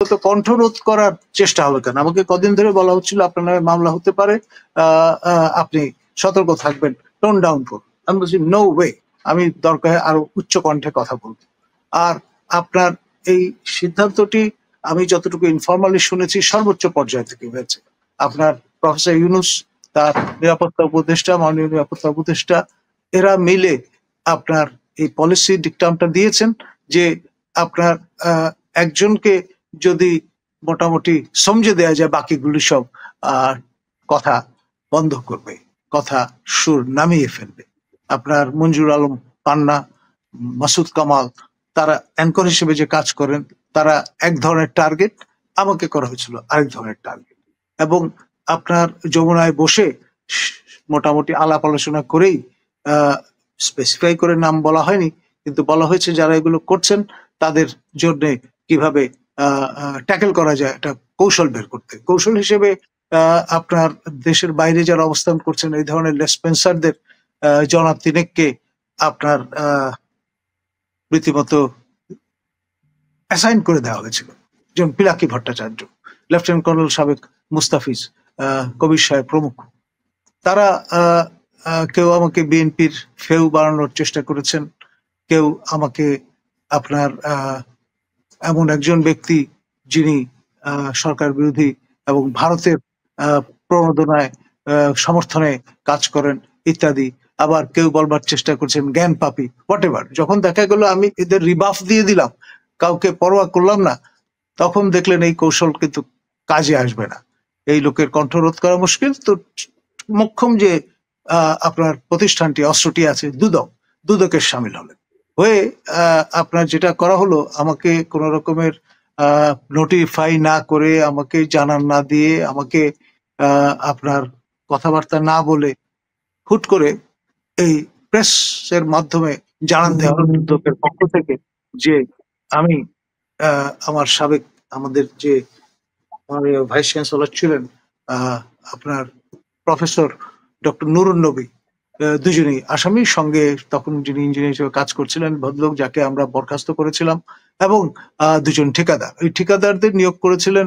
তো কণ্ঠরোধ করার চেষ্টা হবে কেন? আমাকে কদিন ধরে বলা হচ্ছিল আপনার নামে মামলা হতে পারে, আপনি সতর্ক থাকবেন, টোন ডাউন করুন। আমি বলছি নো ওয়ে, আমি দরকার আরো উচ্চ কণ্ঠে কথা বলবো। আর আপনার এই সিদ্ধান্তটি আমি যতটুকু ইনফরমালি শুনেছি সর্বোচ্চ পর্যায় থেকে হয়েছে। আপনার প্রফেসর ইউনুস, তার নিরাপত্তা উপদেষ্টা, মাননীয় নিরাপত্তা উপদেষ্টা, এরা মিলে আপনার এই পলিসি ডিকটামটা দিয়েছেন যে আপনার একজনকে যদি মোটামুটি সমঝে দেওয়া যায়, বাকিগুলি সব কথা বন্ধ করবে, কথা সুর নামিয়ে ফেলবে। আপনার মঞ্জুর আলম পান্না, মাসুদ কামাল, তারা অ্যাঙ্কর হিসেবে যে কাজ করেন, তারা এক ধরনের টার্গেট, আমাকে করা হয়েছিল আরেক ধরনের টার্গেট। এবং আপনার যমুনায় বসে মোটামুটি আলাপ আলোচনা করেই, স্পেসিফাই করে নাম বলা হয়নি, কিন্তু বলা হয়েছে যারা এগুলো করছেন তাদের জন্য কিভাবে ট্যাকেল করা যায়, এটা কৌশল বের করতে। কৌশল হিসেবে আপনার দেশের বাইরে যারা অবস্থান করছেন এই ধরনের লেসপেন্সারদের জনাব তিনেককে আপনার রীতিমতো অ্যাসাইন করে দেওয়া হয়েছিল, যেমন পিনাকি ভট্টাচার্য, লেফটেন্যান্ট কর্নেল সাবেক মুস্তাফিজ, কবির সাহেব প্রমুখ। তারা কেউ আমাকে বিএনপির ফেউ বাড়ানোর চেষ্টা করেছেন, কেউ আমাকে আপনার এমন একজন ব্যক্তি যিনি সরকার বিরোধী এবং ভারতের প্রণোদনায় সমর্থনে কাজ করেন ইত্যাদি। আবার কেউ বলবার চেষ্টা করছেন জ্ঞান পাপি, হোয়াটএভার। যখন দেখা গেল আমি এদের রিবাফ দিয়ে দিলাম, কাউকে পরোয়া করলাম না, তখন দেখলেন এই কৌশল কিন্তু কাজে আসবে না, এই লোকের কণ্ঠরোধ করা মুশকিল। তো মোক্ষম যে আপনার প্রতিষ্ঠানটি, অস্ত্রটি আছে, দুদকের সামিল হলেন। হয়ে আপনার যেটা করা হলো, আমাকে কোন রকমের নোটিফাই না করে, আমাকে জানান না দিয়ে, আমাকে আপনার কথাবার্তা না বলে হুট করে এই প্রেসের মাধ্যমে জানান দেওয়া হলো দুদকের পক্ষ থেকে যে আমি আমার সাবেক, আমাদের যে ভাইস চ্যান্সেলর ছিলেন আপনার প্রফেসর ডক্টর নুরুন নবী, দুজনেই আসামি, সঙ্গে তখন যিনি ইঞ্জিনিয়ার হিসেবে কাজ করছিলেন ভদ্রলোক, যাকে আমরা বরখাস্ত করেছিলাম, এবং দুজন ঠিকাদার। এই ঠিকাদারদের নিয়োগ করেছিলেন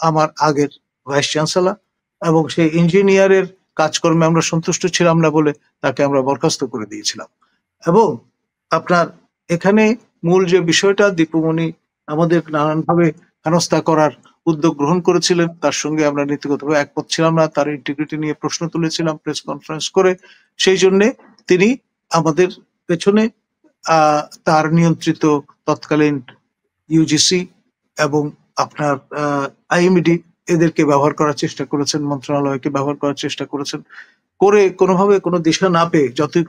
আমার আগের ভাইস চ্যান্সেলর, এবং সেই ইঞ্জিনিয়ারের কাজকর্মে আমরা সন্তুষ্ট ছিলাম না বলে তাকে আমরা বরখাস্ত করে দিয়েছিলাম। এবং আপনার এখানে মূল যে বিষয়টা, দীপুমণি আমাদের নানানভাবে হেনস্থা করার উদ্যোগ গ্রহণ করেছিলেন, তার সঙ্গে আমরা নীতিগতভাবে একমত ছিলাম না, তার ইন্টিগ্রিটি নিয়ে প্রশ্ন তুলেছিলাম প্রেস কনফারেন্স করে। সেই জন্য তিনি আমাদের পেছনে তার নিয়ন্ত্রিত তৎকালীন ইউজিসি এবং আপনার আইএমডি এদেরকে ব্যবহার করার চেষ্টা করেছেন, মন্ত্রণালয়কে ব্যবহার করার চেষ্টা করেছেন, করে কোনোভাবে কোনো দিশা না পেয়ে যতই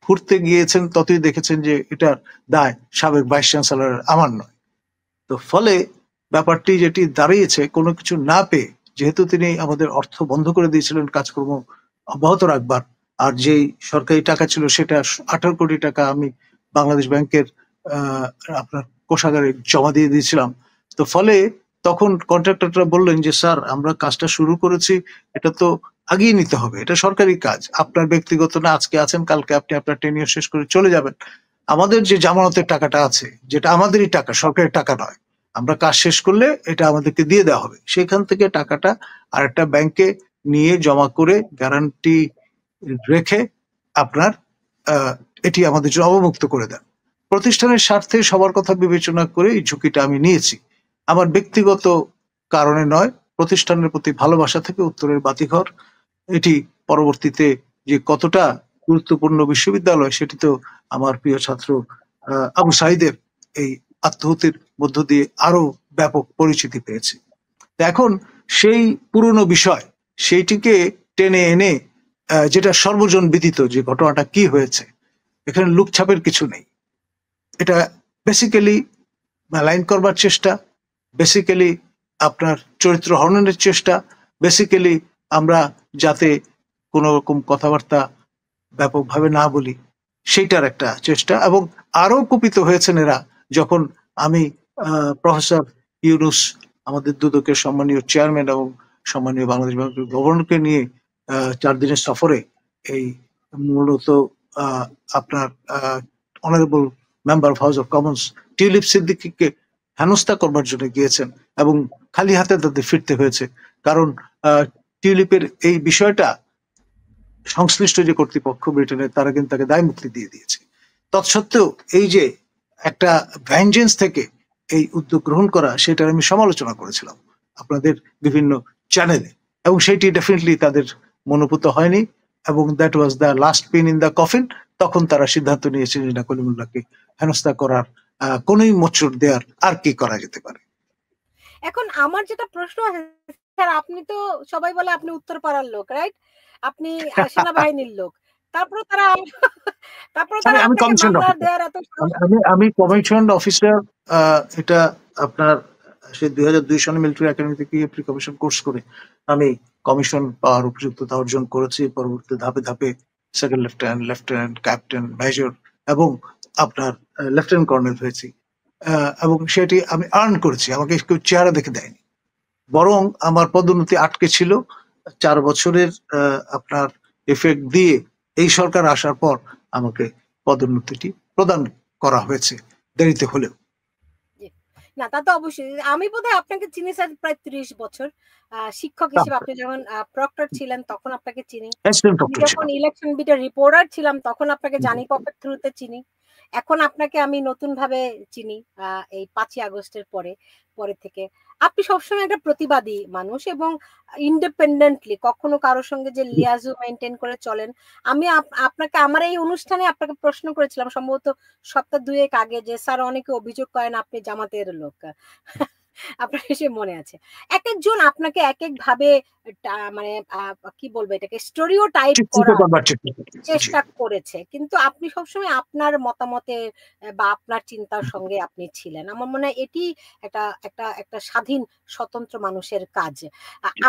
ঘুরতে গিয়েছেন ততই দেখেছেন যে এটার দায় সাবেক ভাইস চ্যান্সেলর, আমার নয়। তো ফলে ব্যাপারটি যেটি দাঁড়িয়েছে, কোনো কিছু না পেয়ে, যেহেতু তিনি আমাদের অর্থ বন্ধ করে দিয়েছিলেন কাজকর্ম অব্যাহত রাখবার, আর যেই সরকারি টাকা ছিল সেটা 18 কোটি টাকা আমি বাংলাদেশ ব্যাংকের আপনার কোষাগারে জমা দিয়ে দিয়েছিলাম। তো ফলে তখন কন্ট্রাক্টররা বললেন যে স্যার, আমরা কাজটা শুরু করেছি, এটা তো আগিয়ে নিতে হবে, এটা সরকারি কাজ, আপনার ব্যক্তিগত না, আজকে আছেন কালকে আপনি আপনার টেনিয়র শেষ করে চলে যাবেন। আমাদের যে জামানতের টাকাটা আছে, যেটা আমাদেরই টাকা, সরকারের টাকা নয়, আমরা কাজ শেষ করলে এটা আমাদেরকে দিয়ে দেওয়া হবে, সেখান থেকে টাকাটা আরেকটা ব্যাংকে নিয়ে জমা করে গ্যারান্টি রেখে আপনার এটি আমাদের জন্য অবমুক্ত করে দেন। প্রতিষ্ঠানের স্বার্থে সবার কথা বিবেচনা করে এই ঝুঁকিটা আমি নিয়েছি, আমার ব্যক্তিগত কারণে নয়, প্রতিষ্ঠানের প্রতি ভালোবাসা থেকে। উত্তরের বাতিঘর এটি পরবর্তীতে যে কতটা গুরুত্বপূর্ণ বিশ্ববিদ্যালয়, সেটি তো আমার প্রিয় ছাত্র আবু সাইদের এই আত্মহত্যের মধ্য দিয়ে আরো ব্যাপক পরিচিতি পেয়েছে। এখন সেই পুরনো বিষয়, সেইটিকে টেনে এনে, যেটা সর্বজন বিদিত যে ঘটনাটা কি হয়েছে, এখানে লুকছাপের কিছু নেই, এটা বেসিক্যালি লাইন করবার চেষ্টা, বেসিক্যালি আপনার চরিত্র হননের চেষ্টা, বেসিক্যালি আমরা যাতে কোনো রকম কথাবার্তা ব্যাপকভাবে না বলি সেইটার একটা চেষ্টা। এবং আরো কুপিত হয়েছেন এরা যখন আমি প্রফেসর ইউনুস, আমাদের দুদকের সম্মানীয় চেয়ারম্যান এবং সম্মানীয় বাংলাদেশ ব্যাংকের গভর্নরকে নিয়ে 4 দিনের সফরে, এই মূলত আপনার honourable member of House of Commons Tulip সিদ্দিকীকে হেনস্থা করবার জন্য গিয়েছেন এবং খালি হাতে তাদের ফিরতে হয়েছে। কারণ টিউলিপের এই বিষয়টা সংশ্লিষ্ট যে কর্তৃপক্ষ ব্রিটেনের, তারা কিন্তু তাকে দায় মুক্তি দিয়ে দিয়েছে। তৎসত্ত্বেও এই যে একটা ভ্যাঞ্জেন্স থেকে এই উদ্যোগ গ্রহণ করা, সেটার আমি সমালোচনা করেছিলাম আপনাদের বিভিন্ন চ্যানেলে, এবং সেটি ডেফিনেটলি তাদের মনোভূত হয়নি, এবং that was the last pin in the coffin. তখন তারা সিদ্ধান্ত নিয়েছে যে না, কলিমুল্লাহকে হেনস্থা করার, কোনই মোচড় দেওয়ার আর কি করা যেতে পারে। এখন আমার যেটা প্রশ্ন আছে স্যার, আপনি তো সবাই বলে আপনি উত্তরপাড়ার লোক, রাইট? আপনি সেনাবাহিনীর লোক, তারপরে তারা আমি আপনাকে কমিশন মামলা অফিসার, দেওয়ার এত আমি কমিশন অফিসার। এটা আপনার সেই 2002 সনে মিলিটারি একাডেমি থেকে প্রি কমিশন কোর্স করে আমি কমিশন পাওয়ার উপযুক্ততা অর্জন করেছি। পরবর্তী ধাপে ধাপে second lieutenant, lieutenant, captain, major এবং আপনার লেফটেন্যান্ট কর্নেল হয়েছি। এবং সেটি আমি আর্ন করেছি, আমাকে কেউ চেহারা দেখে দেয়নি, বরং আমার পদোন্নতি আটকে ছিল 4 বছরের আপনার এফেক্ট দিয়ে এই সরকার আসার পর আমাকে পদোন্নতিটি প্রদান করা হয়েছে, দেরিতে হলেও। না, তা তো অবশ্যই। আমি বোধহয় আপনাকে চিনি স্যার প্রায় 30 বছর। শিক্ষক হিসেবে আপনি যখন প্রক্টর ছিলেন তখন আপনাকে চিনি। আমি যখন ইলেকশন বিটের রিপোর্টার ছিলাম তখন আপনাকে জানি পপের থ্রুতে চিনি। এখন আপনাকে আমি নতুন ভাবে চিনি এই 5ই আগস্টের পরে থেকে। আপনি সবসময় একটা প্রতিবাদী মানুষ এবং ইন্ডিপেন্ডেন্টলি কখনো কারোর সঙ্গে যে লিয়াজু মেনটেন করে চলেন। আমি আপনাকে আমার এই অনুষ্ঠানে আপনাকে প্রশ্ন করেছিলাম সম্ভবত সপ্তাহ 2 আগে, যে স্যার অনেকে অভিযোগ করেন আপনি জামাতের লোক। আপনার সে মনে আছে? এক একজন আপনাকে এক এক ভাবে মানে কি বলবো এটাকে, স্টোরিও টাইপ করার চেষ্টা করেছে, কিন্তু আপনি সবসময় আপনার মতামতে বা আপনার চিন্তার সঙ্গে আপনি ছিলেন। আমার মনে হয় এটি একটা একটা একটা স্বাধীন স্বতন্ত্র মানুষের কাজ।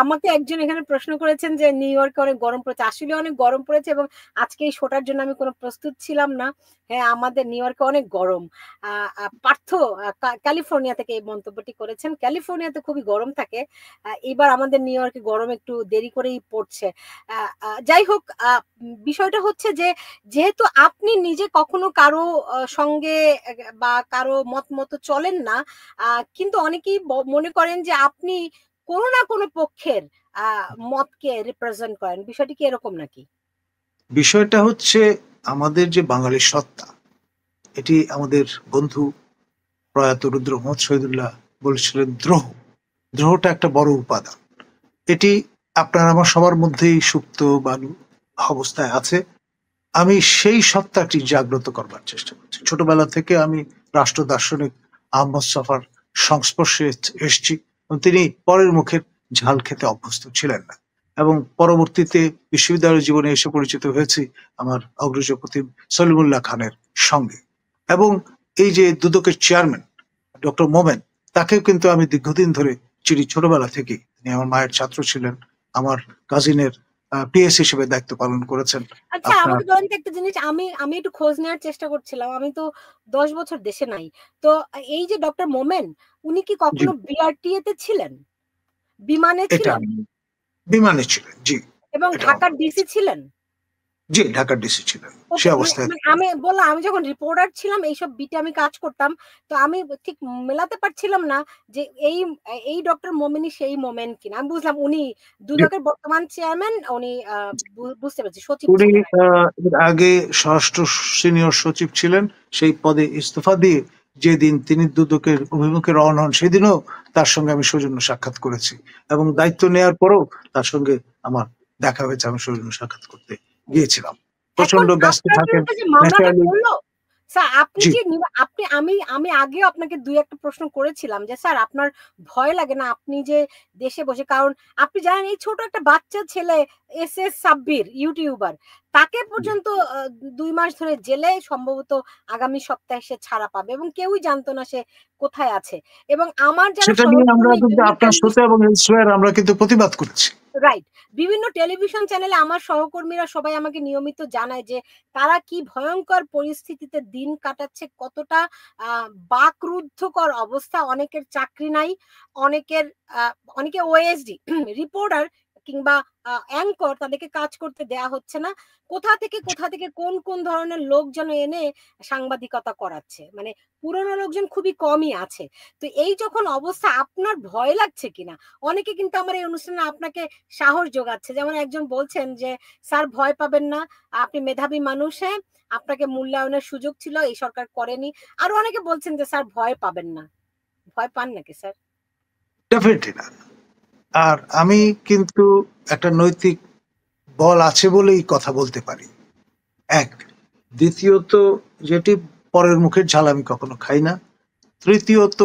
আমাকে একজন এখানে প্রশ্ন করেছেন যে নিউ ইয়র্কে অনেক গরম পড়েছে। আসলে অনেক গরম পড়েছে এবং আজকে এই শোটার জন্য আমি কোনো প্রস্তুত ছিলাম না। হ্যাঁ, আমাদের নিউ ইয়র্কে অনেক গরম। পার্থ ক্যালিফোর্নিয়া থেকে এই মন্তব্যটি করেছেন। ক্যালিফোর্নিয়াতে খুবই গরম থাকে। এবার আমাদের নিউ ইয়র্কে গরম একটু দেরি করেই পড়ছে। যাই হোক, বিষয়টা হচ্ছে যে যেহেতু আপনি নিজে কখনো কারো সঙ্গে বা কারো মত মতো চলেন না, কিন্তু অনেকেই মনে করেন যে আপনি কোনো না কোনো পক্ষের মতকে রিপ্রেজেন্ট করেন। বিষয়টি কি এরকম নাকি? বিষয়টা হচ্ছে আমাদের যে বাঙালি সত্তা, এটি আমাদের বন্ধু প্রয়াত রুদ্র মোহাম্মদ শহীদুল্লাহ বলেছিলেন, দ্রোহটা একটা বড় উপাদান। এটি আপনার আমার সবার মধ্যেই সুপ্ত বালু অবস্থায় আছে। আমি সেই সত্তাটি জাগ্রত করবার চেষ্টা করছি। ছোটবেলা থেকে আমি রাষ্ট্র দার্শনিক আহমদ সফার সংস্পর্শে এসেছি, তিনি পরের মুখের ঝাল খেতে অভ্যস্ত ছিলেন না, এবং পরবর্তীতে বিশ্ববিদ্যালয় জীবনে এসে পরিচিত হয়েছি আমার অগ্রজ প্রতিম সলিমুল্লাহ খানের সঙ্গে। এবং এই যে দুদকের চেয়ারম্যান ডক্টর মোমেন, তাকেও কিন্তু আমি দীর্ঘদিন ধরে চিনি, ছোটবেলা থেকে। তিনি আমার মায়ের ছাত্র ছিলেন, আমার কাজিনের পিএস হিসেবে দায়িত্ব পালন করেছেন। আচ্ছা, আমাকে বলেন তো একটা জিনিস, আমি একটু খোঁজ নেওয়ার চেষ্টা করছিলাম, আমি তো 10 বছর দেশে নাই। তো এই যে ডক্টর মোমেন, উনি কি কখনো বিআরটিএ তে ছিলেন? বিমানে ছিলেন? বিমানে ছিলেন, জি। এবং ঢাকার ডিসি ছিলেন? জি, ঢাকার ডিসি ছিলেন সে অবস্থায়। আমি বললাম, আমি যখন রিপোর্টার ছিলাম এইসব বিটে আমি কাজ করতাম, তো আমি ঠিক মেলাতে পারছিলাম না যে এই ডক্টর মোমেনই সেই মোমেন কিনা। আমি বুঝলাম উনি দুদকের বর্তমান চেয়ারম্যান, উনি বুঝতে পারছি সচিব উনি ছিলেন। এর আগে স্বরাষ্ট্র সিনিয়র সচিব ছিলেন, সেই পদে ইস্তফা দিয়ে যেদিন তিনি দুদকের অভিমুখে রওনা হন, সেদিনও তার সঙ্গে আমি সৌজন্য সাক্ষাৎ করেছি, এবং দায়িত্ব নেওয়ার পরও তার সঙ্গে আমার দেখা হয়েছে, আমি সৌজন্য সাক্ষাৎ করতে গিয়েছিলাম। প্রচন্ড ব্যস্ত থাকেন ন্যাচারালি। স্যার আপনি যে আমি আগেও আপনাকে 2-1টা প্রশ্ন করেছিলাম যে স্যার আপনার ভয় লাগে না আপনি যে দেশে বসে, কারণ আপনি জানেন এই ছোট একটা বাচ্চা ছেলে এসএস সাব্বির ইউটিউবার, তাকে পর্যন্ত 2 মাস ধরে জেলে, সম্ভবত আগামী সপ্তাহে সে ছাড়া পাবে এবং কেউই জানতো না সে কোথায় আছে। এবং আমার যারা সেটা নিয়ে আমরা কিন্তু আপনার সাথে এবং এলসওয়্যার আমরা কিন্তু প্রতিবাদ করেছি। রাইট, বিভিন্ন টেলিভিশন চ্যানেলে আমার সহকর্মীরা সবাই আমাকে নিয়মিত জানায় যে তারা কি ভয়ঙ্কর পরিস্থিতিতে দিন কাটাচ্ছে, কতটা বাকরুদ্ধকর অবস্থা। অনেকের চাকরি নাই, অনেকে ওএসডি রিপোর্টার কিংবা অ্যাঙ্কর তাদেরকে কাজ করতে দেয়া হচ্ছে না, কোথা থেকে কোন কোন ধরনের লোকজন এনে সাংবাদিকতা করাচ্ছে, মানে পুরনো লোকজন খুবই কমই আছে। তো এই যখন অবস্থা, আপনার ভয় লাগছে কিনা? অনেকে কিন্তু আমার এই অনুষ্ঠানে আপনাকে সাহস যোগাচ্ছে, যেমন একজন বলছেন যে স্যার ভয় পাবেন না, আপনি মেধাবী মানুষ, হ্যাঁ আপনাকে মূল্যায়নের সুযোগ ছিল, এই সরকার করেনি। আরো অনেকে বলছেন যে স্যার ভয় পাবেন না। ভয় পান নাকি স্যার? ডেফিনেটলি না। আর আমি কিন্তু একটা নৈতিক বল আছে বলেই কথা বলতে পারি, এক। দ্বিতীয়ত, যেটি পরের মুখের ঝাল আমি কখনো খাই না। তৃতীয়ত,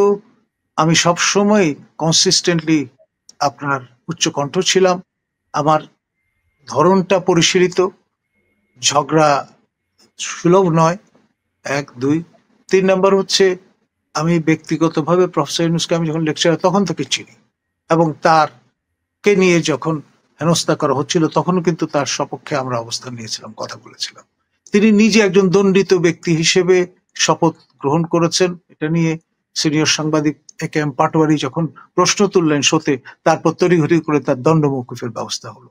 আমি সবসময় কনসিস্টেন্টলি আপনার উচ্চকণ্ঠ ছিলাম। আমার ধরনটা পরিশীলিত, ঝগড়া সুলভ নয়, এক। দুই, তিন নম্বর হচ্ছে আমি ব্যক্তিগতভাবে প্রফেসর ইউনূসকে আমি যখন লেকচারার তখন থেকে চিনি, এবং তারকে নিয়ে যখন হেনস্থা করা হচ্ছিল তখনও কিন্তু তার সপক্ষে আমরা অবস্থান নিয়েছিলাম, কথা বলেছিলাম। তিনি নিজে একজন দণ্ডিত ব্যক্তি হিসেবে শপথ গ্রহণ করেছেন। এটা নিয়ে সিনিয়র সাংবাদিক এ কে এম পাটোয়ারি যখন প্রশ্ন তুললেন শোতে, তারপর তড়িঘড়ি করে তার দণ্ড মওকুফের ব্যবস্থা হলো।